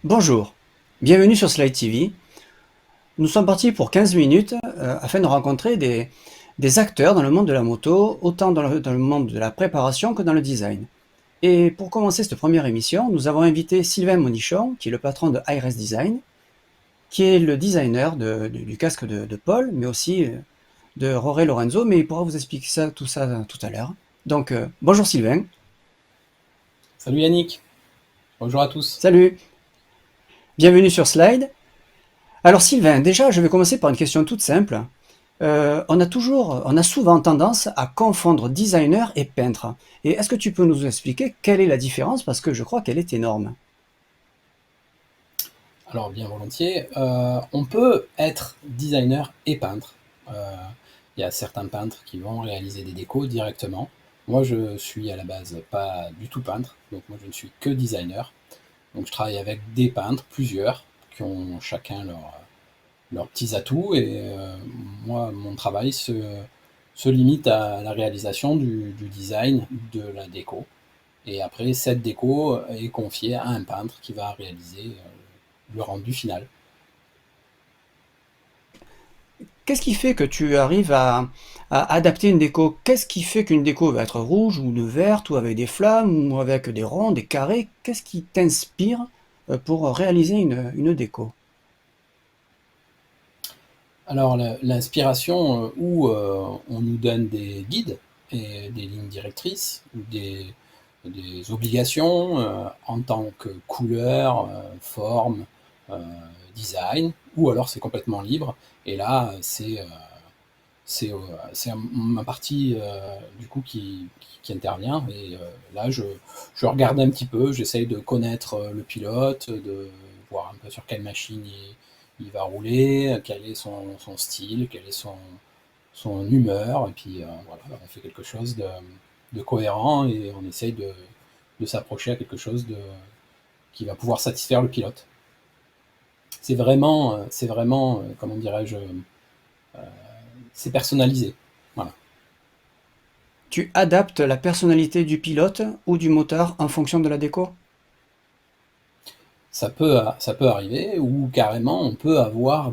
Bonjour, bienvenue sur Slide TV. Nous sommes partis pour 15 minutes afin de rencontrer des acteurs dans le monde de la moto, autant dans le monde de la préparation que dans le design. Et pour commencer cette première émission, nous avons invité Sylvain Monichon, qui est le patron de Hi-Res Design, qui est le designer du casque de Paul, mais aussi de Roré Lorenzo, mais il pourra vous expliquer tout ça tout à l'heure. Donc, bonjour Sylvain. Salut Yannick, bonjour à tous. Salut, bienvenue sur Slide. Alors Sylvain, déjà, je vais commencer par une question toute simple. On a souvent tendance à confondre designer et peintre. Et est-ce que tu peux nous expliquer quelle est la différence? Parce que je crois qu'elle est énorme. Alors bien volontiers, on peut être designer et peintre. Euh, Il y a certains peintres qui vont réaliser des décos directement. Moi je suis à la base pas du tout peintre, donc moi je ne suis que designer. Donc je travaille avec des peintres, plusieurs, qui ont chacun leurs petits atouts et moi mon travail se limite à la réalisation du design de la déco. Et après, cette déco est confiée à un peintre qui va réaliser le rendu final. Qu'est-ce qui fait que tu arrives à adapter une déco? Qu'est-ce qui fait qu'une déco va être rouge ou de verte ou avec des flammes ou avec des ronds, des carrés? Qu'est-ce qui t'inspire pour réaliser une déco? Alors, l'inspiration, où on nous donne des guides et des lignes directrices, ou des obligations en tant que couleur, forme, euh, design, ou alors c'est complètement libre. Et là, c'est ma partie du coup qui intervient. Et là, je regarde un petit peu, j'essaye de connaître le pilote, de voir un peu sur quelle machine il va rouler, quel est son style, quelle est son humeur. Et puis voilà, on fait quelque chose de cohérent et on essaye de s'approcher à quelque chose qui va pouvoir satisfaire le pilote. C'est vraiment, comment dirais-je, c'est personnalisé. Voilà. Tu adaptes la personnalité du pilote ou du motard en fonction de la déco? Ça peut arriver, ou carrément on peut avoir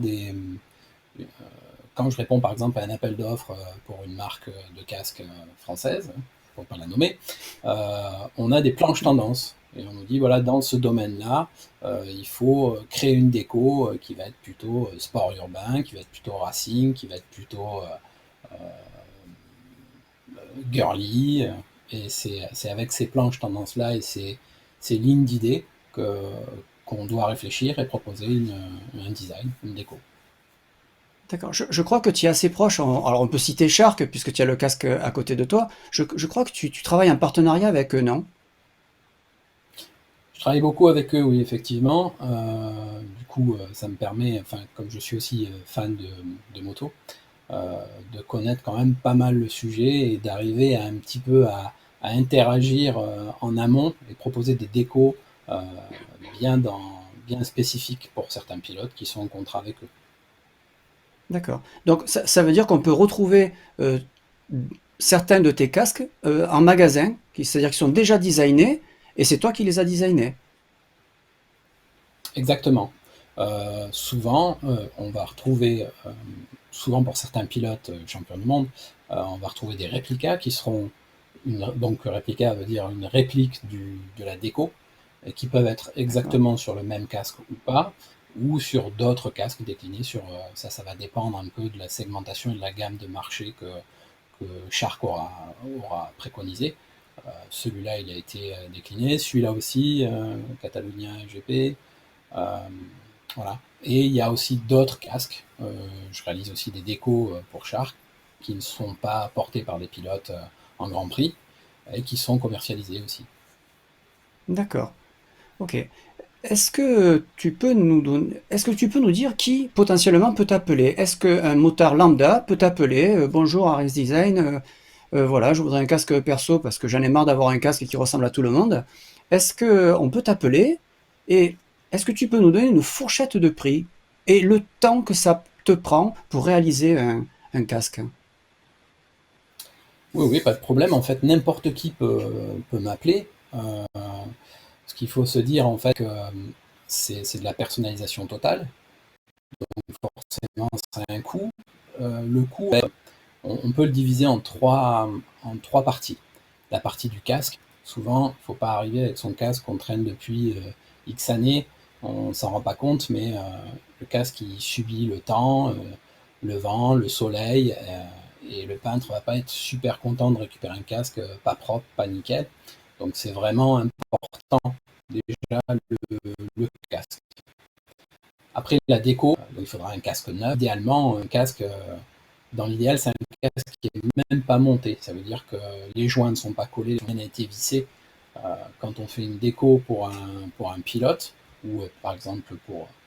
quand je réponds par exemple à un appel d'offres pour une marque de casque française, pour ne pas la nommer, on a des planches tendances. Et on nous dit, voilà, dans ce domaine-là, il faut créer une déco qui va être plutôt sport urbain, qui va être plutôt racing, qui va être plutôt girly. Et c'est avec ces planches tendances-là et ces lignes d'idées qu'on doit réfléchir et proposer un design, une déco. D'accord. Je crois que tu es assez proche. Alors, on peut citer Shark, puisque tu as le casque à côté de toi. Je crois que tu travailles en partenariat avec eux, non? Je travaille beaucoup avec eux, oui, effectivement. Du coup, ça me permet, enfin, comme je suis aussi fan de moto, de connaître quand même pas mal le sujet et d'arriver à un petit peu à interagir en amont et proposer des décos euh, bien spécifiques pour certains pilotes qui sont en contrat avec eux. D'accord. Donc, ça veut dire qu'on peut retrouver certains de tes casques en magasin, c'est-à-dire qu'ils sont déjà designés, et c'est toi qui les as designés. Exactement. Souvent, on va retrouver, souvent pour certains pilotes champions du monde, on va retrouver des réplicas qui seront, donc réplica veut dire une réplique de la déco, et qui peuvent être D'accord. exactement sur le même casque ou pas, ou sur d'autres casques déclinés sur, ça va dépendre un peu de la segmentation et de la gamme de marché que Shark aura préconisé. Celui-là, il a été décliné, celui-là aussi, Catalunya GP, euh, voilà. Et il y a aussi d'autres casques. Je réalise aussi des décos pour Shark qui ne sont pas portés par des pilotes en Grand Prix et qui sont commercialisés aussi. D'accord. Ok. Est-ce que tu peux nous dire qui potentiellement peut t'appeler? Est-ce qu'un motard lambda peut t'appeler bonjour Ares Design, voilà, je voudrais un casque perso parce que j'en ai marre d'avoir un casque qui ressemble à tout le monde. Est-ce que on peut t'appeler et est-ce que tu peux nous donner une fourchette de prix et le temps que ça te prend pour réaliser un casque? Oui, oui, pas de problème. En fait, n'importe qui peut m'appeler. Ce qu'il faut se dire, en fait, c'est de la personnalisation totale, forcément ça a un coût. Le coût, on peut le diviser en trois parties. La partie du casque, souvent, il ne faut pas arriver avec son casque qu'on traîne depuis X années, on ne s'en rend pas compte, mais le casque il subit le temps, le vent, le soleil, et le peintre ne va pas être super content de récupérer un casque pas propre, pas nickel. Donc c'est vraiment important déjà le casque. Après la déco, il faudra un casque neuf. Idéalement, un casque, dans l'idéal, c'est un casque qui est même pas monté. Ça veut dire que les joints ne sont pas collés, rien n'a été vissé. Quand on fait une déco pour un pilote, ou par exemple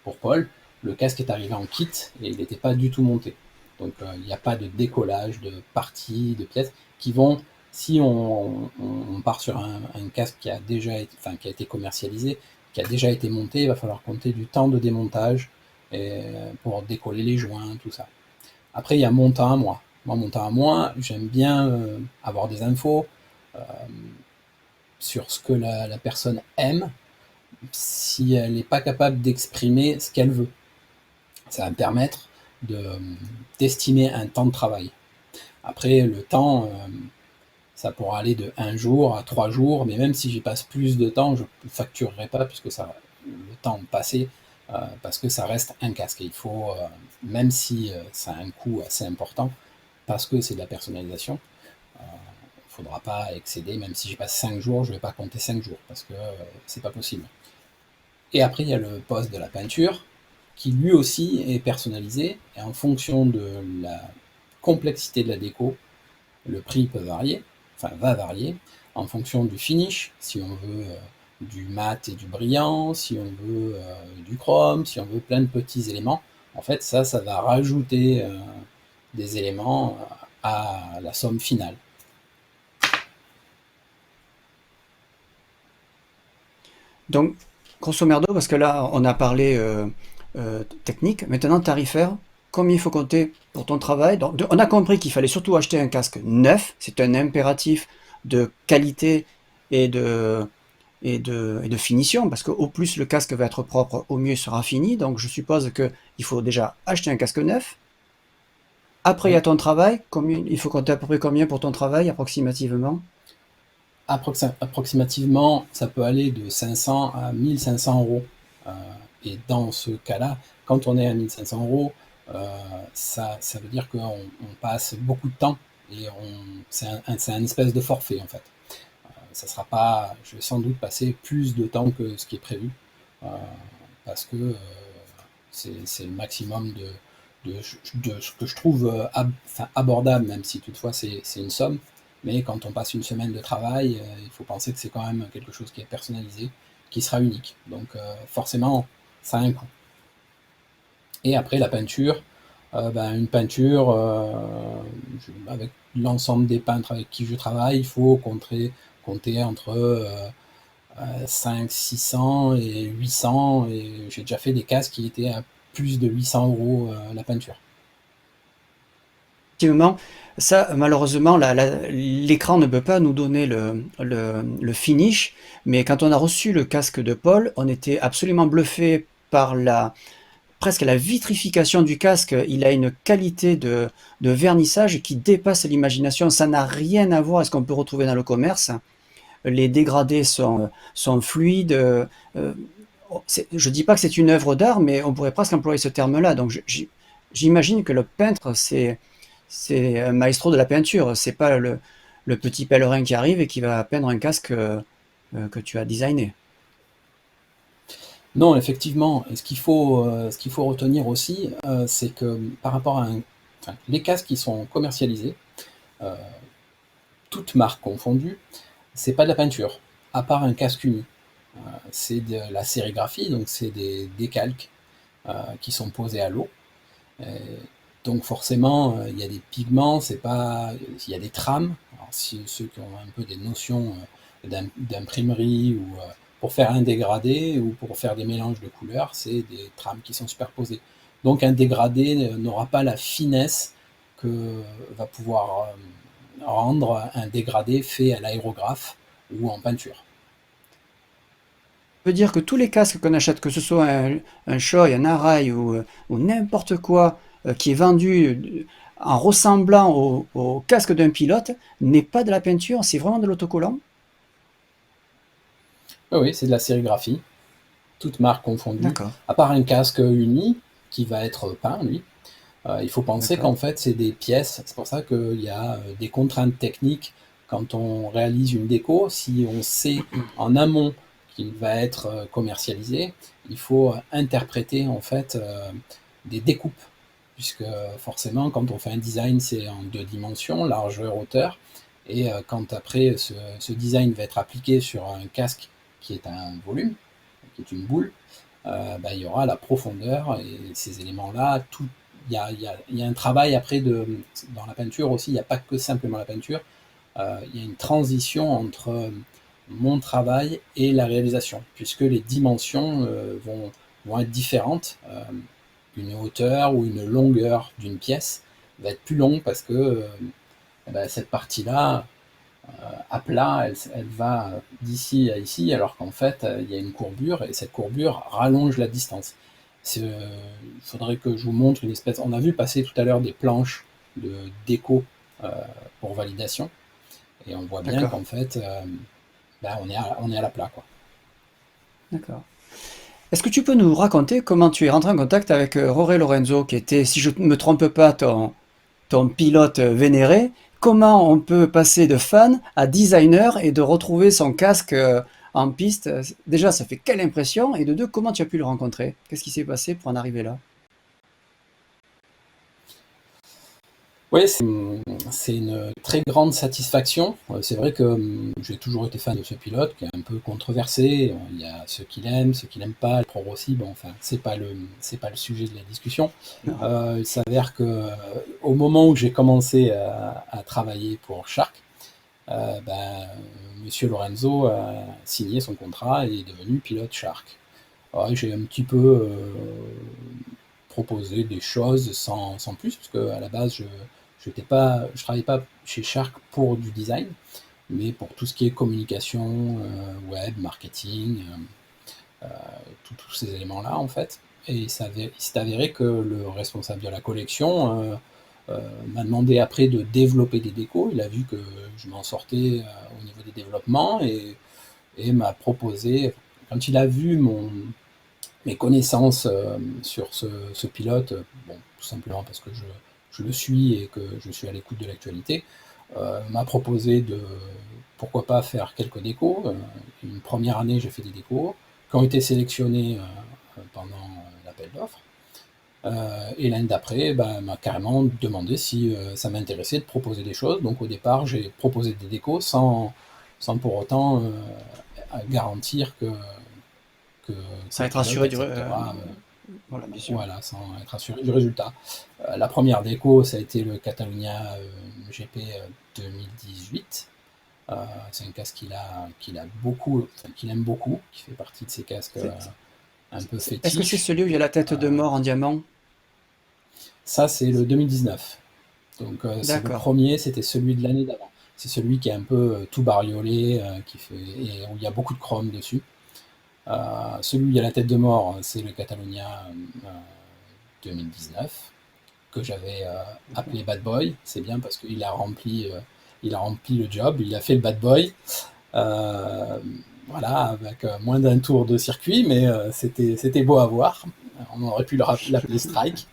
pour Paul, le casque est arrivé en kit et il n'était pas du tout monté. Donc il n'y a pas de décollage de parties, de pièces qui vont, si on part sur un casque qui a déjà été, enfin, qui a été commercialisé, qui a déjà été monté, il va falloir compter du temps de démontage pour décoller les joints, tout ça. Après, il y a mon temps à moi. Moi, mon temps à moi, j'aime bien avoir des infos euh, sur ce que la personne aime, si elle n'est pas capable d'exprimer ce qu'elle veut. Ça va me permettre d'estimer un temps de travail. Après, le temps, ça pourra aller de 1 jour à 3 jours, mais même si j'y passe plus de temps, je ne facturerai pas puisque ça, le temps passé, parce que ça reste un casque. Et il faut, même si ça a un coût assez important, parce que c'est de la personnalisation, il ne faudra pas excéder, même si j'y passe 5 jours, je ne vais pas compter 5 jours, parce que c'est pas possible. Et après, il y a le poste de la peinture, qui lui aussi est personnalisé, et en fonction de la complexité de la déco, le prix peut varier, enfin va varier, en fonction du finish, si on veut du mat et du brillant, si on veut du chrome, si on veut plein de petits éléments. En fait, ça va rajouter des éléments à la somme finale. Donc, grosso merdo, parce que là, on a parlé technique, maintenant tarifaire, combien il faut compter pour ton travail? Donc, on a compris qu'il fallait surtout acheter un casque neuf, c'est un impératif de qualité et de finition, parce qu'au plus le casque va être propre, au mieux il sera fini. Donc je suppose qu'il faut déjà acheter un casque neuf. Après, il y a Oui. ton travail. Combien, il faut compter à peu près combien pour ton travail, approximativement? Approximativement, ça peut aller de 500 à 1500 euros. Euh, et dans ce cas-là, quand on est à 1500 euros, ça veut dire qu'on passe beaucoup de temps et c'est un espèce de forfait en fait. Ça sera pas, je vais sans doute passer plus de temps que ce qui est prévu euh, parce que c'est le maximum de ce que je trouve enfin, abordable, même si toutefois c'est une somme. Mais quand on passe une semaine de travail, il faut penser que c'est quand même quelque chose qui est personnalisé, qui sera unique. Donc forcément, ça a un coût. Et après la peinture, une peinture, avec l'ensemble des peintres avec qui je travaille, il faut compter entre 5, 600 et 800. Et j'ai déjà fait des casques qui étaient à plus de 800 euros la peinture. Effectivement, ça, malheureusement, l'écran ne peut pas nous donner le finish, mais quand on a reçu le casque de Paul, on était absolument bluffé par presque la vitrification du casque. Il a une qualité de vernissage qui dépasse l'imagination. Ça n'a rien à voir avec ce qu'on peut retrouver dans le commerce. Les dégradés sont fluides. Je ne dis pas que c'est une œuvre d'art, mais on pourrait presque employer ce terme-là. Donc j'imagine que le peintre, c'est un maestro de la peinture. C'est pas le petit pèlerin qui arrive et qui va peindre un casque que tu as designé. Non, effectivement, et ce qu'il faut retenir aussi, c'est que par rapport enfin, les casques qui sont commercialisés, euh, toutes marques confondues, c'est pas de la peinture, à part un casque uni. C'est de la sérigraphie, donc c'est des décalques qui sont posés à l'eau. Euh, donc forcément, il y a des pigments, c'est pas, il y a des trames. Alors, si ceux qui ont un peu des notions d'imprimerie ou pour faire un dégradé ou pour faire des mélanges de couleurs, c'est des trames qui sont superposées. Donc un dégradé n'aura pas la finesse que va pouvoir rendre un dégradé fait à l'aérographe ou en peinture. veut dire que tous les casques qu'on achète, que ce soit un Shoei, un Arai ou n'importe quoi qui est vendu en ressemblant au casque d'un pilote, n'est pas de la peinture, c'est vraiment de l'autocollant? Oui, oui, c'est de la sérigraphie, toute marque confondue, D'accord, à part un casque uni qui va être peint, lui. Il faut penser d'accord, qu'en fait, c'est des pièces. C'est pour ça qu'il y a des contraintes techniques quand on réalise une déco. Si on sait en amont qu'il va être commercialisé, il faut interpréter en fait des découpes. Puisque forcément, quand on fait un design, c'est en deux dimensions, largeur, hauteur. Et quand après ce design va être appliqué sur un casque qui est un volume, qui est une boule, bah, il y aura la profondeur et ces éléments-là. Tout, il y a un travail après dans la peinture aussi. Il n'y a pas que simplement la peinture. Il y a une transition entre mon travail et la réalisation, puisque les dimensions vont être différentes. Une hauteur ou une longueur d'une pièce va être plus longue parce que bah, cette partie-là, à plat, elle va d'ici à ici, alors qu'en fait, il y a une courbure, et cette courbure rallonge la distance. Il faudrait que je vous montre une espèce... On a vu passer tout à l'heure des planches de déco euh, pour validation, et on voit bien d'accord, qu'en fait, ben, on est à la plat, quoi. d'accord. Est-ce que tu peux nous raconter comment tu es rentré en contact avec Roré Lorenzo, qui était, si je ne me trompe pas, ton pilote vénéré? Comment on peut passer de fan à designer et de retrouver son casque en piste? Déjà, ça fait quelle impression? Et de deux, comment tu as pu le rencontrer? Qu'est-ce qui s'est passé pour en arriver là? Oui, c'est une très grande satisfaction. C'est vrai que j'ai toujours été fan de ce pilote qui est un peu controversé. Il y a ceux qui l'aiment, ceux qui l'aiment pas, le pro aussi. Bon, enfin, c'est pas le sujet de la discussion. Non. Il s'avère que au moment où j'ai commencé à travailler pour Shark, ben, Monsieur Lorenzo a signé son contrat et est devenu pilote Shark. Alors, j'ai un petit peu proposé des choses sans plus, parce qu'à la base, je travaillais pas chez Shark pour du design, mais pour tout ce qui est communication, web, marketing, tous ces éléments-là, en fait. Et il s'est avéré que le responsable de la collection m'a demandé après de développer des décos. Il a vu que je m'en sortais au niveau des développements et m'a proposé, quand il a vu mes connaissances sur ce pilote, bon, tout simplement parce que je le suis et que je suis à l'écoute de l'actualité, m'a proposé de pourquoi pas faire quelques décos. Une première année, j'ai fait des décos qui ont été sélectionnés pendant l'appel d'offres. Et l'année d'après, bah, m'a carrément demandé si ça m'intéressait de proposer des choses. Donc au départ, j'ai proposé des décos sans pour autant garantir que, que Sans le être pilote assuré du... acceptera. voilà, bien sûr. Voilà, sans être assuré du résultat. La première déco, ça a été le Catalunya GP 2018. C'est un casque qu'il a beaucoup, enfin, qu'il aime beaucoup, qui fait partie de ses casques un peu Est-ce que c'est fétiches. celui où il y a la tête de mort en diamant? Ça, c'est le 2019. Donc c'est le D'accord. premier, c'était celui de l'année d'avant. C'est celui qui est un peu tout bariolé, et où il y a beaucoup de chrome dessus. Celui où il y a la tête de mort, c'est le Catalunya 2019, que j'avais D'accord. appelé Bad Boy. C'est bien parce il a rempli le job, il a fait le Bad Boy. Euh, voilà, avec moins d'un tour de circuit, mais c'était beau à voir. On aurait pu l'appeler Strike.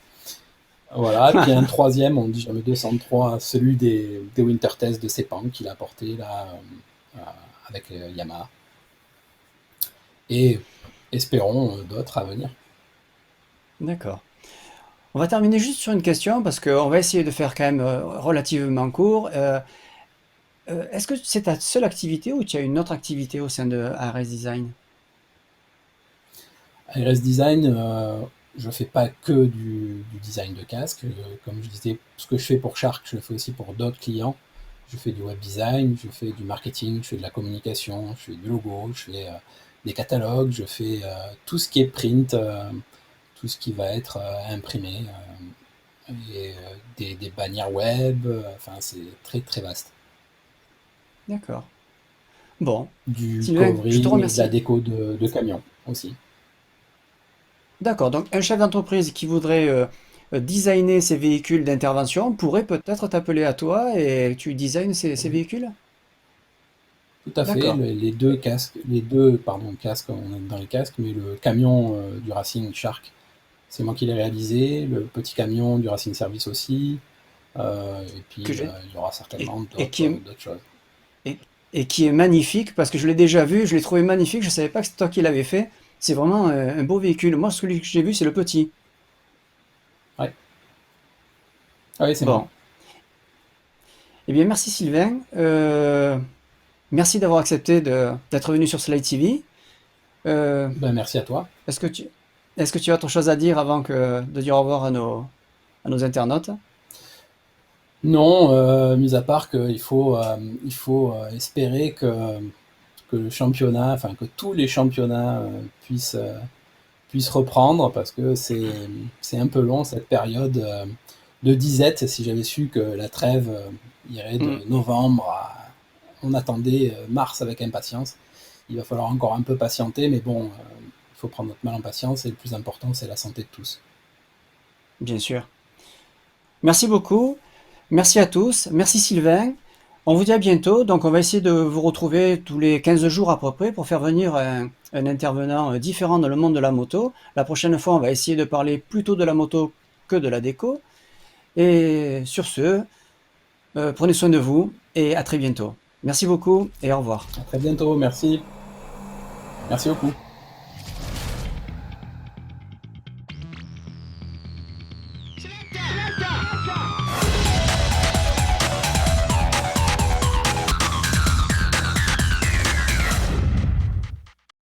Voilà, puis un troisième, on dit jamais 203, celui des Winter Test de Sepang qu'il a porté là euh, avec Yamaha. Et espérons d'autres à venir. D'accord. On va terminer juste sur une question parce qu'on va essayer de faire quand même relativement court. Est-ce que c'est ta seule activité ou tu as une autre activité au sein de ARS Design? RS Design, je fais pas que du design de casque. Comme je disais, ce que je fais pour Shark, je le fais aussi pour d'autres clients. Je fais du web design, je fais du marketing, je fais de la communication, je fais du logo, je fais des catalogues, je fais tout ce qui est print, tout ce qui va être imprimé, et des bannières web. Enfin, c'est très très vaste. D'accord. Bon, du Sylvain, je te covering et de la remercie. déco de camion aussi. D'accord, donc un chef d'entreprise qui voudrait designer ses véhicules d'intervention pourrait peut-être t'appeler à toi et tu designes ses Oui. véhicules? Tout à fait, D'accord. les deux casques, les deux, pardon, casques, on est dans les casques, mais le camion du Racing Shark, c'est moi qui l'ai réalisé, le petit camion du Racing Service aussi, et Que puis je- il y aura et, certainement et qui est, d'autres choses. et, et qui est magnifique parce que je l'ai déjà vu, je l'ai trouvé magnifique, je savais pas que c'était toi qui l'avais fait. C'est vraiment un beau véhicule. Moi, celui que j'ai vu, c'est le petit. Ouais, ah oui, c'est moi. Bon, eh bien merci Sylvain. Merci d'avoir accepté d'être venu sur Slide TV. Euh, Ben, merci à toi. est-ce que est-ce que tu as autre chose à dire avant de dire au revoir à nos internautes? Non, mis à part il faut espérer que le championnat, enfin que tous les championnats puissent reprendre parce que c'est un peu long cette période de disette. Si j'avais su que la trêve irait de Hmm. novembre à... On attendait mars avec impatience. Il va falloir encore un peu patienter, mais bon, il faut prendre notre mal en patience et le plus important, c'est la santé de tous. Bien sûr. Merci beaucoup. Merci à tous. Merci Sylvain. On vous dit à bientôt. Donc, on va essayer de vous retrouver tous les 15 jours à peu près pour faire venir un intervenant différent dans le monde de la moto. La prochaine fois, on va essayer de parler plutôt de la moto que de la déco. Et sur ce, prenez soin de vous et à très bientôt. Merci beaucoup et au revoir. À très bientôt, merci. Merci beaucoup. Selector!